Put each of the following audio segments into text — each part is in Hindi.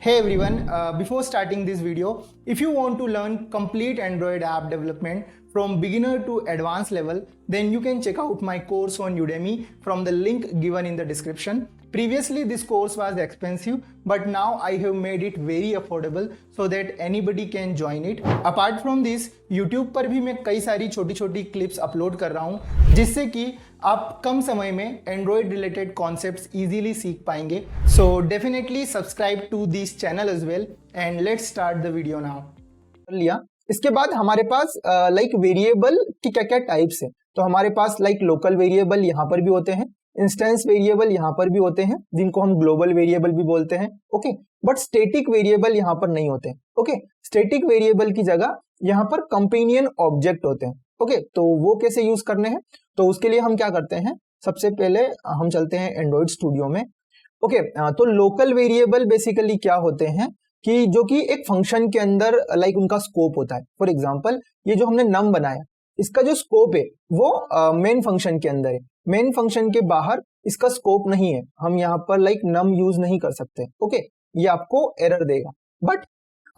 Hey everyone, before starting this video, if you want to learn complete Android app development from beginner to advanced level, then you can check out my course on Udemy from the link given in the description. Previously this course was expensive, but now I have made it very affordable so that anybody can join it. Apart from this, YouTube पर भी मैं कई सारी छोटी छोटी clips अपलोड कर रहा हूँ जिससे कि आप कम समय में Android related concepts easily सीख पाएंगे. So definitely subscribe to this channel as well and let's start the video now. लिया इसके बाद हमारे पास लाइक वेरिएबल की क्या क्या टाइप्स है. तो हमारे पास लाइक लोकल वेरिएबल यहाँ पर भी होते हैं, इंस्टेंस वेरिएबल यहाँ पर भी होते हैं जिनको हम ग्लोबल वेरिएबल भी बोलते हैं. ओके, बट स्टैटिक वेरिएबल यहाँ पर नहीं होते. ओके, स्टैटिक वेरिएबल की जगह यहाँ पर कंपेनियन ऑब्जेक्ट होते हैं. ओके, तो वो कैसे यूज करने हैं, तो उसके लिए हम क्या करते हैं, सबसे पहले हम चलते हैं एंड्रॉइड स्टूडियो में. ओके, तो लोकल वेरिएबल बेसिकली क्या होते हैं कि जो कि एक फंक्शन के अंदर लाइक उनका स्कोप होता है. फॉर एग्जांपल ये जो हमने नम बनाया, इसका जो स्कोप है वो मेन फंक्शन के अंदर है. मेन फंक्शन के बाहर इसका स्कोप नहीं है, हम यहाँ पर लाइक नम यूज नहीं कर सकते. ओके, ये आपको एरर देगा. बट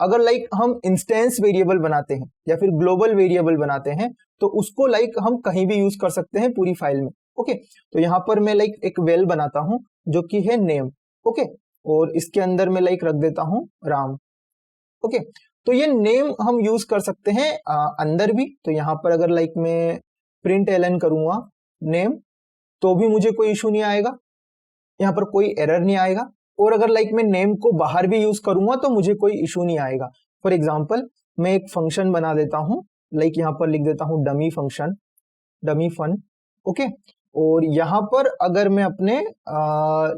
अगर लाइक हम इंस्टेंस वेरिएबल बनाते हैं या फिर ग्लोबल वेरिएबल बनाते हैं तो उसको लाइक हम कहीं भी यूज कर सकते हैं पूरी फाइल में. ओके, तो यहाँ पर मैं लाइक एक वेल बनाता हूँ जो कि है नेम. ओके, और इसके अंदर मैं लाइक रख देता हूँ राम. ओके, तो ये नेम हम यूज कर सकते हैं अंदर भी. तो यहाँ पर अगर लाइक मैं प्रिंट एलन करूंगा नेम तो भी मुझे कोई इशू नहीं आएगा, यहाँ पर कोई एरर नहीं आएगा. और अगर लाइक मैं नेम को बाहर भी यूज करूंगा तो मुझे कोई इशू नहीं आएगा. फॉर एग्जांपल मैं एक फंक्शन बना देता हूँ, लाइक यहाँ पर लिख देता हूँ dummy function, dummy fun. Okay, और यहाँ पर अगर मैं अपने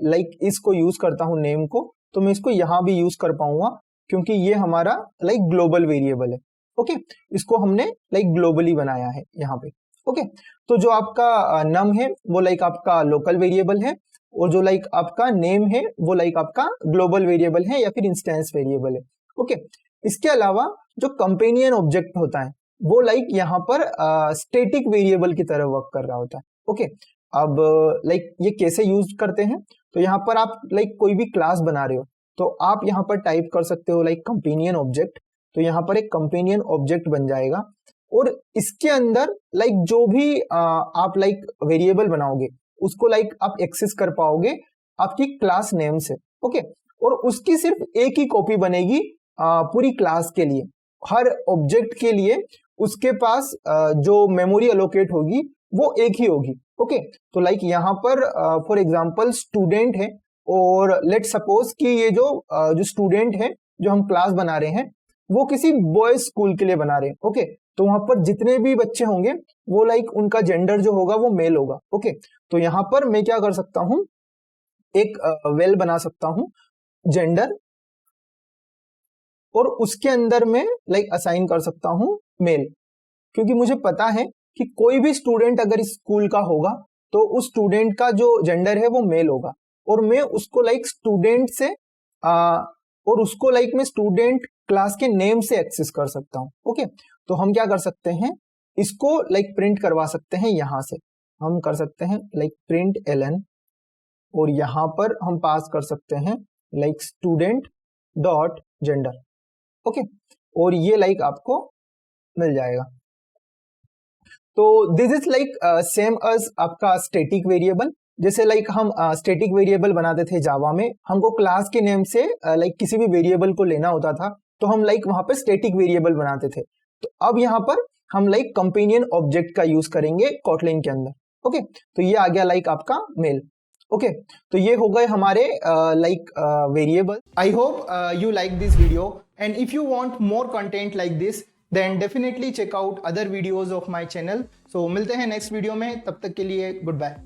लाइक इसको यूज करता हूँ नेम को, तो मैं इसको यहाँ भी यूज कर पाऊंगा क्योंकि ये हमारा लाइक ग्लोबल वेरिएबल है. ओके, इसको हमने लाइक ग्लोबली बनाया है यहाँ पे. ओके, तो जो आपका नम है वो लाइक आपका लोकल वेरिएबल है और जो लाइक आपका नेम है वो लाइक आपका ग्लोबल वेरिएबल है या फिर इंस्टेंस वेरिएबल है. ओके, इसके अलावा जो कंपेनियन ऑब्जेक्ट होता है वो लाइक यहाँ पर स्टैटिक वेरिएबल की तरह वर्क कर रहा होता है. ओके, अब लाइक ये कैसे यूज करते हैं, तो यहाँ पर आप लाइक कोई भी क्लास बना रहे हो तो आप यहाँ पर टाइप कर सकते हो लाइक कंपेनियन ऑब्जेक्ट. तो यहाँ पर एक कंपेनियन ऑब्जेक्ट बन जाएगा और इसके अंदर लाइक जो भी आप लाइक वेरिएबल बनाओगे उसको लाइक आप एक्सेस कर पाओगे आपकी क्लास नेम से. ओके, और उसकी सिर्फ एक ही कॉपी बनेगी पूरी क्लास के लिए. हर ऑब्जेक्ट के लिए उसके पास जो मेमोरी अलोकेट होगी वो एक ही होगी. ओके, तो लाइक यहाँ पर फॉर एग्जांपल स्टूडेंट है और लेट सपोज कि ये जो स्टूडेंट है जो हम क्लास बना रहे हैं वो किसी बॉयज स्कूल के लिए बना रहे हैं. ओके, तो वहां पर जितने भी बच्चे होंगे वो लाइक उनका जेंडर जो होगा वो मेल होगा. ओके, तो यहाँ पर मैं क्या कर सकता हूँ, एक वेल बना सकता हूँ जेंडर और उसके अंदर में लाइक असाइन कर सकता हूँ मेल, क्योंकि मुझे पता है कि कोई भी स्टूडेंट अगर इस स्कूल का होगा तो उस स्टूडेंट का जो जेंडर है वो मेल होगा और मैं उसको लाइक स्टूडेंट से और उसको लाइक मैं स्टूडेंट क्लास के नेम से एक्सेस कर सकता हूँ. ओके, तो हम क्या कर सकते हैं, इसको लाइक प्रिंट करवा सकते हैं. यहाँ से हम कर सकते हैं लाइक प्रिंट एलन और यहाँ पर हम पास कर सकते हैं like student dot gender. Okay, और ये लाइक आपको मिल जाएगा. तो this is like same as आपका स्टैटिक वेरिएबल. जैसे लाइक हम स्टैटिक वेरिएबल बनाते थे जावा में, हमको क्लास के नेम से लाइक किसी भी वेरिएबल को लेना होता था तो हम लाइक वहां पे स्टैटिक वेरिएबल बनाते थे. तो अब यहाँ पर हम लाइक कंपेनियन ऑब्जेक्ट का यूज करेंगे कोटलिन के अंदर. ओके, तो ये आ गया लाइक आपका मेल. ओके, तो ये हो गए हमारे like variable. I hope you like this video, and if you want more content like this then definitely check out other videos of my channel. So मिलते हैं next video में, तब तक के लिए goodbye.